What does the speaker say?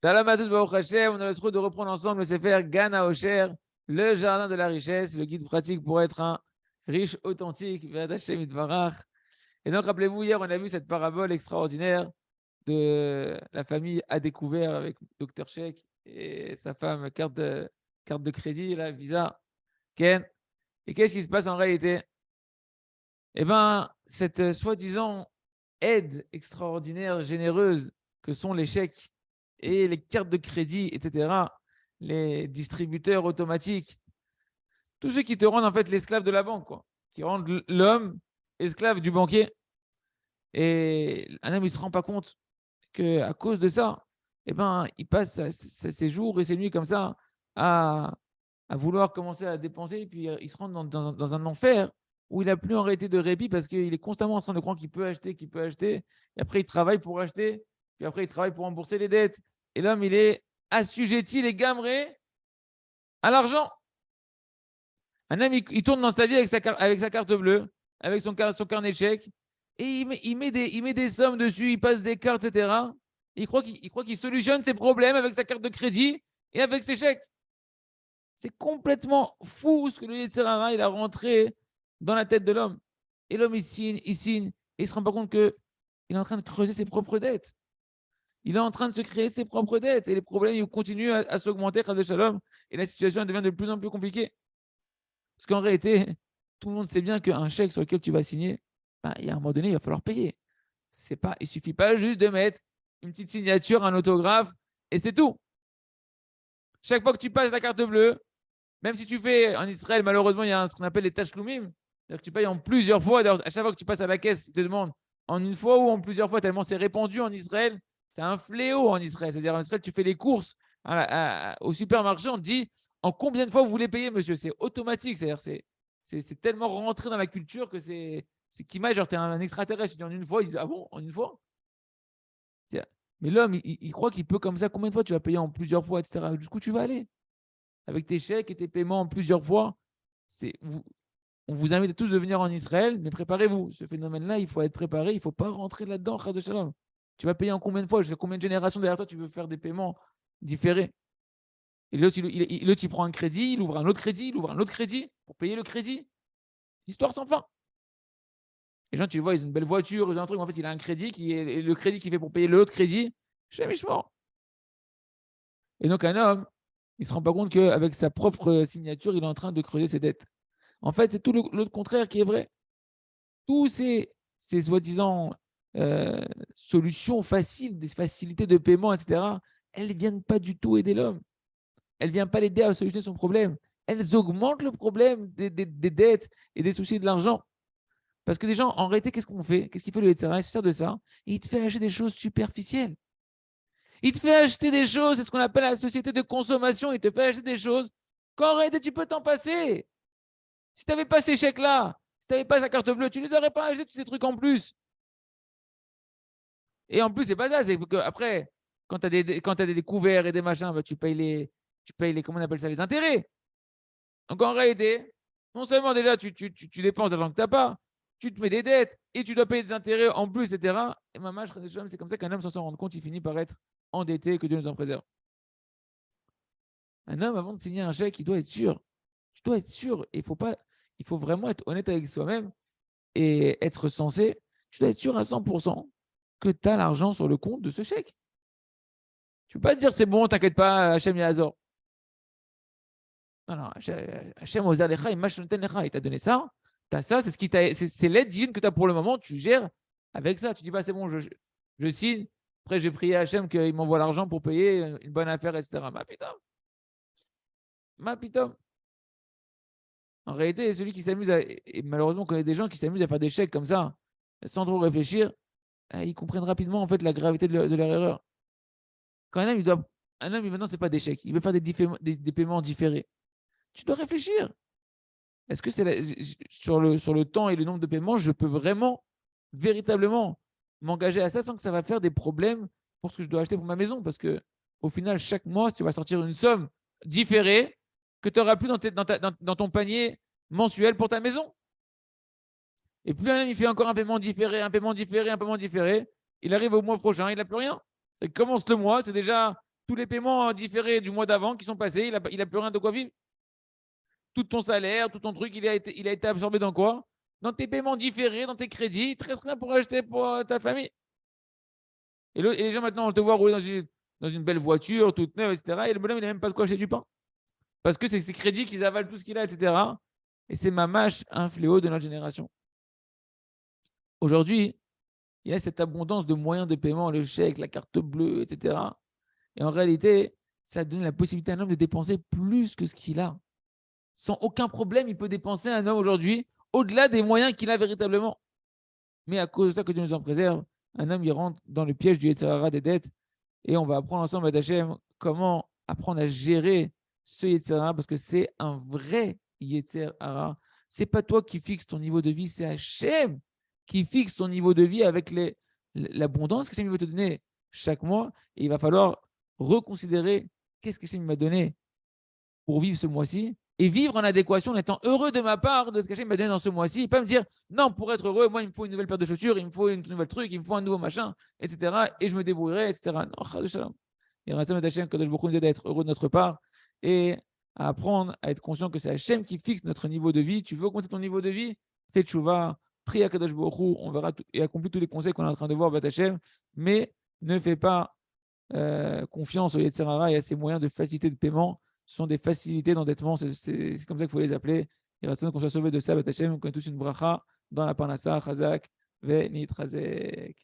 Shalom à tous, Baruch Hashem. On a le droit de reprendre ensemble le Sefer Gan HaOsher, le jardin de la richesse, le guide pratique pour être un riche authentique. V'ad Hashem Yitbarach. Et donc, rappelez-vous, hier, on a vu cette parabole extraordinaire de la famille à découvert avec Dr. Sheikh et sa femme, carte de crédit, là, Visa, Ken. Et qu'est-ce qui se passe en réalité? Eh bien, cette soi-disant aide extraordinaire, généreuse que sont les chèques et les cartes de crédit, etc., les distributeurs automatiques, tous ceux qui te rendent en fait l'esclave de la banque, quoi, qui rendent l'homme esclave du banquier. Et un homme, il ne se rend pas compte qu'à cause de ça, eh ben, il passe ses jours et ses nuits comme ça à vouloir commencer à dépenser, puis il se rend dans un enfer où il n'a plus en réalité de répit parce qu'il est constamment en train de croire qu'il peut acheter, et après il travaille pour acheter, puis après il travaille pour rembourser les dettes. Et l'homme, il est assujetti, les gamrés, à l'argent. Un homme, il tourne dans sa vie avec sa carte bleue, avec son carnet de chèques, et il met des sommes dessus, il passe des cartes, etc. Il croit qu'il solutionne ses problèmes avec sa carte de crédit et avec ses chèques. C'est complètement fou ce que le Yetzer Hara, il a rentré dans la tête de l'homme. Et l'homme, il signe, et il ne se rend pas compte qu'il est en train de creuser ses propres dettes. Il est en train de se créer ses propres dettes. Et les problèmes ils continuent à s'augmenter, et la situation devient de plus en plus compliquée. Parce qu'en réalité, tout le monde sait bien qu'un chèque sur lequel tu vas signer, ben, il y a un moment donné, il va falloir payer. Il ne suffit pas juste de mettre une petite signature, un autographe, et c'est tout. Chaque fois que tu passes la carte bleue, même si tu fais en Israël, malheureusement, il y a ce qu'on appelle les tashloumim. C'est-à-dire que tu payes en plusieurs fois. À chaque fois que tu passes à la caisse, ils te demandent en une fois ou en plusieurs fois, tellement c'est répandu en Israël. C'est un fléau en Israël. C'est-à-dire en Israël, tu fais les courses au supermarché, on te dit en combien de fois vous voulez payer, monsieur. C'est automatique. C'est-à-dire c'est tellement rentré dans la culture que c'est qu'image, genre tu es un extraterrestre. Tu dis en une fois, ils disent ah bon, en une fois. Mais l'homme, il croit qu'il peut comme ça. Combien de fois tu vas payer en plusieurs fois, etc. Jusqu'où tu vas aller avec tes chèques et tes paiements en plusieurs fois. On vous invite tous de venir en Israël, mais préparez-vous. Ce phénomène-là, il faut être préparé. Il ne faut pas rentrer là-dedans, Chas de Shalom. Tu vas payer en combien de fois? Jusqu'à combien de générations derrière toi tu veux faire des paiements différés? Et l'autre, il prend un crédit, il ouvre un autre crédit, il ouvre un autre crédit pour payer le crédit. Histoire sans fin. Les gens, tu le vois, ils ont une belle voiture, ils ont un truc, en fait, il a un crédit qui est le crédit qu'il fait pour payer l'autre crédit. Et donc, un homme, il ne se rend pas compte qu'avec sa propre signature, il est en train de creuser ses dettes. En fait, c'est tout l'autre contraire qui est vrai. Tous ces soi-disant solutions faciles, des facilités de paiement, etc., elles ne viennent pas du tout aider l'homme. Elles ne viennent pas l'aider à solutionner son problème. Elles augmentent le problème des dettes et des soucis de l'argent. Parce que des gens, en réalité, qu'est-ce qu'on fait? Qu'est-ce qu'il fait le Yetzirah? Il se sert de ça. Et il te fait acheter des choses superficielles. Il te fait acheter des choses, c'est ce qu'on appelle la société de consommation. Il te fait acheter des choses qu'en réalité, tu peux t'en passer. Si tu n'avais pas ces chèques-là, si tu n'avais pas sa carte bleue, tu ne les aurais pas achetés, tous ces trucs en plus. Et en plus, c'est pas ça. C'est qu'après, quand tu as des couverts et des machins, bah, tu payes comment on appelle ça, les intérêts. Donc en réalité, non seulement déjà, tu dépenses de l'argent que tu n'as pas, tu te mets des dettes et tu dois payer des intérêts en plus, etc. Et maman, c'est comme ça qu'un homme, sans s'en rendre compte, il finit par être endetté, que Dieu nous en préserve. Un homme, avant de signer un chèque, il doit être sûr. Tu dois être sûr. Il faut vraiment être honnête avec soi-même et être censé. Tu dois être sûr à 100% que tu as l'argent sur le compte de ce chèque. Tu ne peux pas te dire c'est bon, t'inquiète pas, Hachem Yazor. Non, non, Hachem Ozalecha, il t'a donné ça. Tu as ça, c'est l'aide divine que tu as pour le moment. Tu gères avec ça. Tu dis pas c'est bon, je signe. Après, je vais prier Hachem qu'il m'envoie l'argent pour payer une bonne affaire, etc. Ma putain. Ma putain. En réalité, celui qui s'amuse et malheureusement, on connaît des gens qui s'amusent à faire des chèques comme ça, sans trop réfléchir, ils comprennent rapidement en fait la gravité de leur erreur. Quand un homme, maintenant, c'est pas des chèques, il veut faire des paiements différés. Tu dois réfléchir. Est-ce que sur le temps et le nombre de paiements, je peux vraiment, véritablement m'engager à ça sans que ça va faire des problèmes pour ce que je dois acheter pour ma maison? Parce que au final, chaque mois, tu vas sortir une somme différée que tu n'auras plus dans ton panier mensuel pour ta maison. Et plus il fait encore un paiement différé, un paiement différé, un paiement différé, il arrive au mois prochain, il n'a plus rien. Il commence le mois, c'est déjà tous les paiements différés du mois d'avant qui sont passés, il a plus rien de quoi vivre. Tout ton salaire, tout ton truc, il a été absorbé dans quoi? Dans tes paiements différés, dans tes crédits. Il te reste rien pour acheter pour ta famille. Et les gens maintenant, on te voit rouler dans une belle voiture, toute neuve, etc. Et le bonhomme, il n'a même pas de quoi acheter du pain. Parce que c'est ses crédits qu'ils avalent tout ce qu'il a, etc. Et c'est mamache un fléau de notre génération. Aujourd'hui, il y a cette abondance de moyens de paiement, le chèque, la carte bleue, etc. Et en réalité, ça donne la possibilité à un homme de dépenser plus que ce qu'il a. Sans aucun problème, il peut dépenser un homme aujourd'hui au-delà des moyens qu'il a véritablement. Mais à cause de ça que Dieu nous en préserve, un homme, il rentre dans le piège du Yetzer Hara des dettes. Et on va apprendre ensemble à Hachem comment apprendre à gérer ce Yetzer Hara parce que c'est un vrai Yetzer Hara. Ce n'est pas toi qui fixes ton niveau de vie, c'est Hachem qui fixe ton niveau de vie avec l'abondance que Hachem va te donner chaque mois. Et il va falloir reconsidérer qu'est-ce que Hachem m'a donné pour vivre ce mois-ci et vivre en adéquation en étant heureux de ma part de ce qu'Hachem m'a donné dans ce mois-ci et pas me dire non, pour être heureux, moi, il me faut une nouvelle paire de chaussures, il me faut une nouvelle truc, il me faut un nouveau machin, etc. Et je me débrouillerai, etc. Non, Shalom. Et Rassim et Hachem, Kadosh Baruch Hu nous aide à être heureux de notre part et à apprendre à être conscient que c'est Hachem qui fixe notre niveau de vie. Tu veux augmenter ton niveau de vie? Fais tchouva, prie à Kadosh Baruch Hu, on verra et accomplis tous les conseils qu'on est en train de voir, Hachem, mais ne fais pas confiance au Yetzer Hara et à ses moyens de facilité de paiement. Ce sont des facilités d'endettement, c'est comme ça qu'il faut les appeler. Il reste qu'on soit sauvé de ça, Hachem, qu'on ait tous une bracha dans la parnassa, Chazak, Ve Nitrazek.